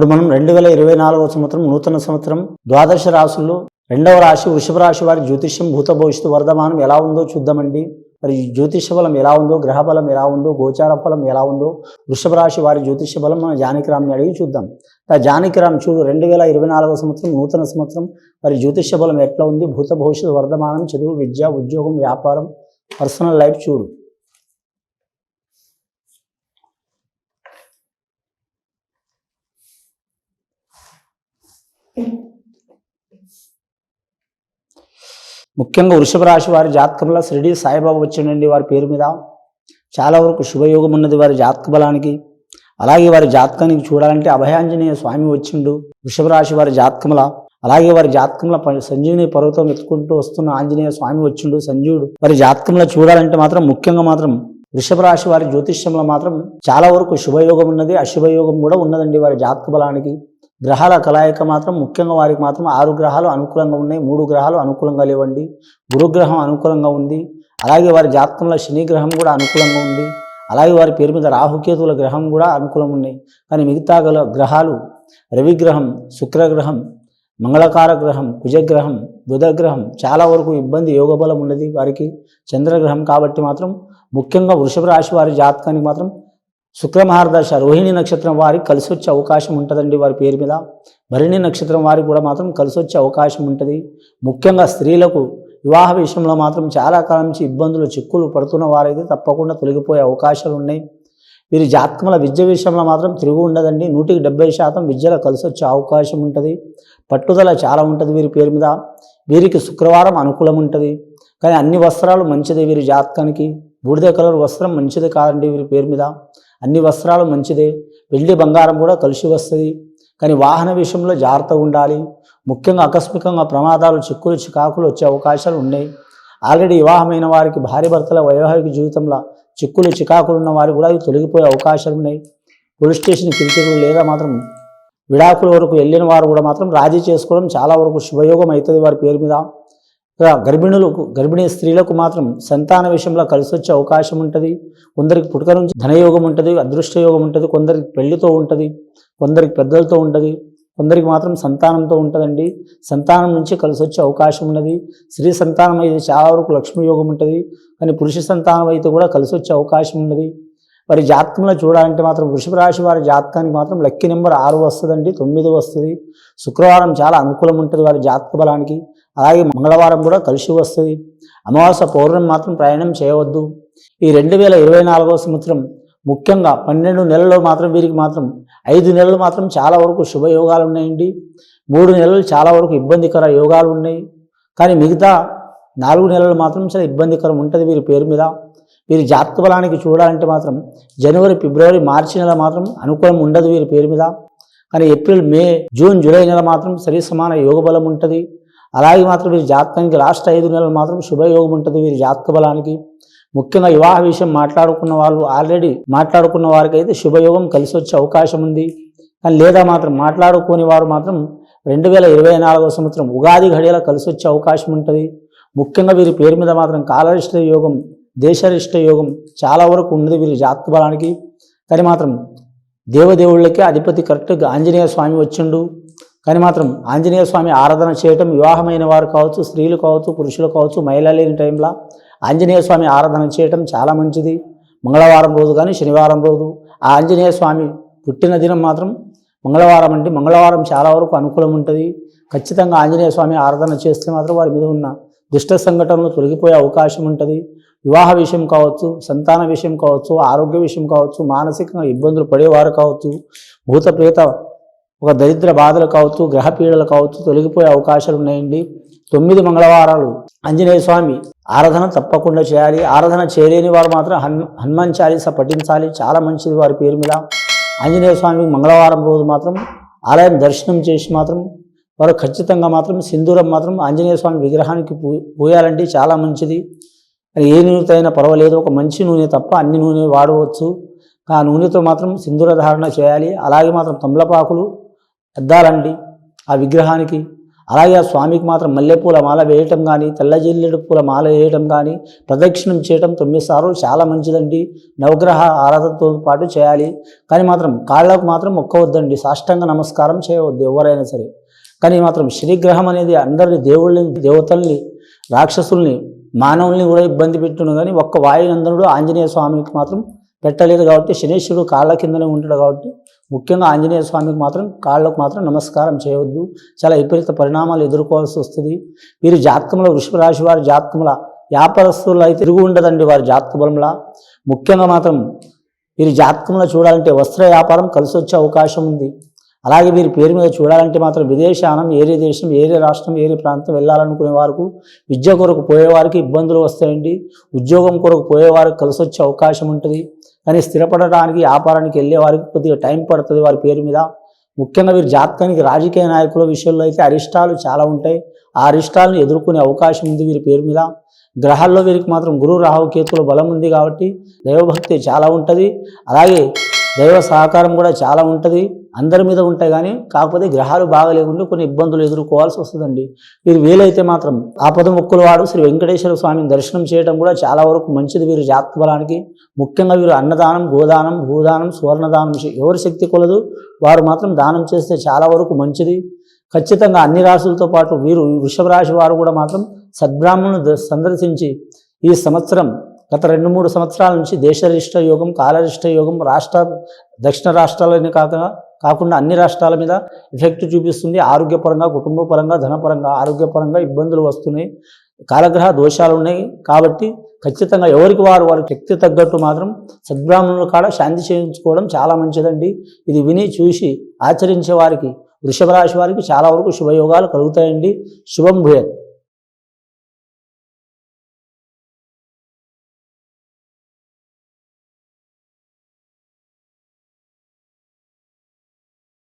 ఇప్పుడు మనం 2024వ సంవత్సరం నూతన సంవత్సరం ద్వాదశ రాశుల్లో రెండవ రాశి వృషభ రాశి వారి జ్యోతిష్యం భూత భవిష్యత్తు వర్ధమానం ఎలా ఉందో చూద్దామండి. మరి జ్యోతిష బలం ఎలా ఉందో, గ్రహ బలం ఎలా ఉందో, గోచార ఫలం ఎలా ఉందో వృషభ రాశి వారి జ్యోతిష బలం మన జానకిరామ్ని అడిగి చూద్దాం. జానకిరామ్ చూడు 2024వ సంవత్సరం నూతన సంవత్సరం మరి జ్యోతిష బలం ఎట్లా ఉంది, భూత భవిష్యత్తు వర్ధమానం, చదువు, విద్య, ఉద్యోగం, వ్యాపారం, పర్సనల్ లైఫ్ చూడు. ముఖ్యంగా వృషభ రాశి వారి జాతకంలో షిరిడి సాయిబాబా వచ్చిండండి వారి పేరు మీద. చాలా వరకు శుభయోగం ఉన్నది వారి జాతక బలానికి. అలాగే వారి జాతకానికి చూడాలంటే అభయాంజనేయ స్వామి వచ్చిండు వృషభ రాశి వారి జాతకంలో. అలాగే వారి జాతకంలో సంజీవిని పర్వతం ఎత్తుకుంటూ వస్తున్న ఆంజనేయ స్వామి వచ్చిండు సంజీవుడు. వారి జాతకంలో చూడాలంటే మాత్రం ముఖ్యంగా మాత్రం వృషభ రాశి వారి జ్యోతిష్యంలో మాత్రం చాలా వరకు శుభయోగం ఉన్నది, అశుభయోగం కూడా ఉన్నదండి వారి జాతక బలానికి. గ్రహాల కలయిక మాత్రం ముఖ్యంగా వారికి మాత్రం 6 గ్రహాలు అనుకూలంగా ఉన్నాయి, 3 గ్రహాలు అనుకూలంగా లేవండి. గురుగ్రహం అనుకూలంగా ఉంది. అలాగే వారి జాతకంలో శని గ్రహం కూడా అనుకూలంగా ఉంది. అలాగే వారి పేరు మీద రాహుకేతువుల గ్రహం కూడా అనుకూలంగా ఉన్నాయి. కానీ మిగతా గ్రహాలు రవిగ్రహం, శుక్రగ్రహం, మంగళకార గ్రహం, కుజగ్రహం, బుధగ్రహం చాలా వరకు ఇబ్బంది యోగ బలం ఉన్నది వారికి. చంద్రగ్రహం కాబట్టి మాత్రం ముఖ్యంగా వృషభ రాశి వారి జాతకానికి మాత్రం శుక్రమహారదశ రోహిణి నక్షత్రం వారికి కలిసి వచ్చే అవకాశం ఉంటుందండి వారి పేరు మీద. భరణి నక్షత్రం వారికి కూడా మాత్రం కలిసి వచ్చే అవకాశం ఉంటుంది. ముఖ్యంగా స్త్రీలకు వివాహ విషయంలో మాత్రం చాలా కాలం నుంచి ఇబ్బందులు చిక్కులు పడుతున్న వారైతే తప్పకుండా తొలగిపోయే అవకాశాలు ఉన్నాయి. వీరి జాతకముల విద్య విషయంలో మాత్రం తిరుగు ఉండదండి. 170% విద్యలో కలిసి వచ్చే అవకాశం ఉంటుంది. పట్టుదల చాలా ఉంటుంది వీరి పేరు మీద. వీరికి శుక్రవారం అనుకూలం ఉంటుంది. కానీ అన్ని వస్త్రాలు మంచిదే వీరి జాతకానికి. బూడిద కలర్ వస్త్రం మంచిది కాదండి వీరి పేరు మీద. అన్ని వస్త్రాలు మంచిదే. వెండి బంగారం కూడా కలిసి వస్తుంది. కానీ వాహన విషయంలో జాగ్రత్తగా ఉండాలి. ముఖ్యంగా ఆకస్మికంగా ప్రమాదాలు, చిక్కులు, చికాకులు వచ్చే అవకాశాలు ఉన్నాయి. ఆల్రెడీ వివాహమైన వారికి భార్య భర్తల వైవాహిక జీవితంలో చిక్కులు, చికాకులు ఉన్న వారికి కూడా అవి తొలగిపోయే అవకాశాలు ఉన్నాయి. పోలీస్ స్టేషన్ కిరికిరులు లేదా మాత్రం విడాకుల వరకు వెళ్ళిన వారు కూడా మాత్రం రాజీ చేసుకోవడం చాలా వరకు శుభయోగం అవుతుంది వారి పేరు మీద. గర్భిణీ స్త్రీలకు మాత్రం సంతాన విషయంలో కలిసి వచ్చే అవకాశం ఉంటుంది. కొందరికి పుట్టుక నుంచి ధనయోగం ఉంటుంది, అదృష్ట యోగం ఉంటుంది. కొందరికి పెళ్లితో ఉంటుంది, కొందరికి పెద్దలతో ఉంటుంది, కొందరికి మాత్రం సంతానంతో ఉంటుందండి. సంతానం నుంచి కలిసి వచ్చే అవకాశం ఉన్నది. స్త్రీ సంతానం అయితే చాలా వరకు లక్ష్మీ యోగం ఉంటుంది. కానీ పురుష సంతానం అయితే కూడా కలిసి వచ్చే అవకాశం ఉన్నది. వారి జాతకంలో చూడాలంటే మాత్రం వృషభ రాశి వారి జాతకానికి మాత్రం లక్కీ నెంబర్ 6 వస్తుందండి, 9 వస్తుంది. శుక్రవారం చాలా అనుకూలం ఉంటుంది వారి జాతక బలానికి. అలాగే మంగళవారం కూడా కలిసి వస్తుంది. అమావాస్య పౌర్ణమి మాత్రం ప్రయాణం చేయవద్దు. ఈ 2024వ సంవత్సరం ముఖ్యంగా 12 నెలల్లో మాత్రం వీరికి మాత్రం 5 నెలలు మాత్రం చాలా వరకు శుభయోగాలు ఉన్నాయండి. 3 నెలలు చాలా వరకు ఇబ్బందికర యోగాలు ఉన్నాయి. కానీ మిగతా 4 నెలలు మాత్రం చాలా ఇబ్బందికరం ఉంటుంది వీరి పేరు మీద. వీరి జాతక బలానికి చూడాలంటే మాత్రం జనవరి, ఫిబ్రవరి, మార్చి నెల మాత్రం అనుకూలం ఉండదు వీరి పేరు మీద. కానీ ఏప్రిల్, మే, జూన్, జూలై నెల మాత్రం సరి సమాన యోగ బలం ఉంటుంది. అలాగే మాత్రం వీరి జాతకానికి లాస్ట్ 5 నెలలు మాత్రం శుభయోగం ఉంటుంది వీరి జాతక బలానికి. ముఖ్యంగా వివాహ విషయం మాట్లాడుకున్న వాళ్ళు ఆల్రెడీ మాట్లాడుకున్న వారికి అయితే శుభయోగం కలిసి వచ్చే అవకాశం ఉంది. కానీ లేదా మాత్రం మాట్లాడుకోని వారు మాత్రం 2024వ సంవత్సరం ఉగాది ఘడియల కలిసి వచ్చే అవకాశం ఉంటుంది. ముఖ్యంగా వీరి పేరు మీద మాత్రం కాలరిష్ట యోగం, దేశరిష్ట యోగం చాలా వరకు ఉన్నది వీరి జాతక బలానికి. కానీ మాత్రం దేవదేవుళ్ళకి అధిపతి కరెక్ట్గా ఆంజనేయ స్వామి వచ్చిండు. కానీ మాత్రం ఆంజనేయ స్వామి ఆరాధన చేయటం వివాహమైన వారు కావచ్చు, స్త్రీలు కావచ్చు, పురుషులు కావచ్చు, మహిళ లేని టైంలో ఆంజనేయ స్వామి ఆరాధన చేయటం చాలా మంచిది. మంగళవారం రోజు కానీ శనివారం రోజు ఆ ఆంజనేయ స్వామి పుట్టిన దినం మాత్రం మంగళవారం అంటే మంగళవారం చాలా వరకు అనుకూలం ఉంటుంది. ఖచ్చితంగా ఆంజనేయ స్వామి ఆరాధన చేస్తే మాత్రం వారి మీద ఉన్న దుష్ట సంఘటనలు తొలగిపోయే అవకాశం ఉంటుంది. వివాహ విషయం కావచ్చు, సంతాన విషయం కావచ్చు, ఆరోగ్య విషయం కావచ్చు, మానసికంగా ఇబ్బందులు పడేవారు కావచ్చు, భూత ప్రేత ఒక దరిద్ర బాధలు కావచ్చు, గ్రహ పీడలు కావచ్చు తొలగిపోయే అవకాశాలు ఉన్నాయండి. 9 మంగళవారాలు ఆంజనేయ స్వామి ఆరాధన తప్పకుండా చేయాలి. ఆరాధన చేయలేని వారు మాత్రం హనుమాన్ చాలీస పఠించాలి, చాలా మంచిది వారి పేరు మీద. ఆంజనేయ స్వామి మంగళవారం రోజు మాత్రం ఆలయం దర్శనం చేసి మాత్రం వారు ఖచ్చితంగా మాత్రం సింధూరం మాత్రం ఆంజనేయ స్వామి విగ్రహానికి పోయాలంటే చాలా మంచిది. ఏ నూనెతో అయినా పర్వాలేదు, ఒక మంచి నూనె తప్ప అన్ని నూనె వాడవచ్చు. ఆ నూనెతో మాత్రం సింధూర ధారణ చేయాలి. అలాగే మాత్రం తమలపాకులు అద్దాలండి ఆ విగ్రహానికి. అలాగే ఆ స్వామికి మాత్రం మల్లెపూల మాల వేయటం కానీ తెల్ల జిల్లేడు పూల మాల వేయటం కానీ ప్రదక్షిణం చేయటం 9 సార్లు చాలా మంచిదండి. నవగ్రహ ఆరాధనతో పాటు చేయాలి. కానీ మాత్రం కాళ్ళకు మాత్రం మొక్కవద్దండి, సాష్టాంగ నమస్కారం చేయవద్దు ఎవరైనా సరే. కానీ మాత్రం శనిగ్రహం అనేది అందరిని దేవుళ్ళని, దేవతల్ని, రాక్షసుల్ని, మానవుల్ని కూడా ఇబ్బంది పెట్టును. కానీ ఒక్క వాయునందనుడు ఆంజనేయ స్వామికి మాత్రం పెట్టలేదు కాబట్టి శనీశ్వరుడు కాళ్ళ కిందనే ఉంటాడు కాబట్టి ముఖ్యంగా ఆంజనేయ స్వామికి మాత్రం కాళ్ళకు మాత్రం నమస్కారం చేయవద్దు. చాలా విపరీత పరిణామాలు ఎదుర్కోవాల్సి వస్తుంది. వీరి జాతకంలో వృషభ రాశి వారి జాతకంలో వ్యాపారస్తులు అయితే తిరుగు ఉండదండి వారి జాతక బలంలా. ముఖ్యంగా మాత్రం వీరి జాతకంలో చూడాలంటే వస్త్ర వ్యాపారం కలిసి వచ్చే అవకాశం ఉంది. అలాగే వీరి పేరు మీద చూడాలంటే మాత్రం విదేశానం, ఏరే దేశం, ఏరే రాష్ట్రం, ఏరే ప్రాంతం వెళ్ళాలనుకునే వారికి, విద్య కొరకు పోయేవారికి ఇబ్బందులు వస్తాయండి. ఉద్యోగం కొరకు పోయేవారికి కలిసి వచ్చే అవకాశం ఉంటుంది. కానీ స్థిరపడడానికి, వ్యాపారానికి వెళ్ళే వారికి కొద్దిగా టైం పడుతుంది వారి పేరు మీద. ముఖ్యంగా వీరి జాతకానికి రాజకీయ నాయకుల విషయంలో అయితే అరిష్టాలు చాలా ఉంటాయి. ఆ అరిష్టాలను ఎదుర్కొనే అవకాశం ఉంది వీరి పేరు మీద. గ్రహాల్లో వీరికి మాత్రం గురు, రాహు, కేతుల బలం ఉంది కాబట్టి దైవభక్తి చాలా ఉంటుంది. అలాగే దైవ సహకారం కూడా చాలా ఉంటుంది. అందరి మీద ఉంటాయి. కానీ కాకపోతే గ్రహాలు బాగలేకుండా కొన్ని ఇబ్బందులు ఎదుర్కోవాల్సి వస్తుందండి. వీరు వీలైతే మాత్రం ఆపద మొక్కుల వాడు శ్రీ వెంకటేశ్వర స్వామిని దర్శనం చేయడం కూడా చాలా వరకు మంచిది వీరి జాతక బలానికి. ముఖ్యంగా వీరు అన్నదానం, గోదానం, భూదానం, సువర్ణదానం ఎవరి శక్తి కొలదు వారు మాత్రం దానం చేస్తే చాలా వరకు మంచిది. ఖచ్చితంగా అన్ని రాశులతో పాటు వీరు వృషభ రాశి వారు కూడా మాత్రం సద్బ్రాహ్మణులను సందర్శించి ఈ సంవత్సరం గత 2-3 సంవత్సరాల నుంచి దేశరిష్ట యోగం, కాలరిష్ట యోగం దక్షిణ రాష్ట్రాలని కాకుండా అన్ని రాష్ట్రాల మీద ఎఫెక్ట్ చూపిస్తుంది. ఆరోగ్యపరంగా, కుటుంబపరంగా, ధనపరంగా, ఆరోగ్యపరంగా ఇబ్బందులు వస్తున్నాయి. కాలగ్రహ దోషాలు ఉన్నాయి కాబట్టి ఖచ్చితంగా ఎవరికి వారి శక్తి తగ్గట్టు మాత్రం సద్బ్రాహ్మణుల కాడ శాంతి చేయించుకోవడం చాలా మంచిదండి. ఇది విని చూసి ఆచరించే వారికి, వృషభ రాశి వారికి చాలా వరకు శుభయోగాలు కలుగుతాయండి. శుభం భూయత్.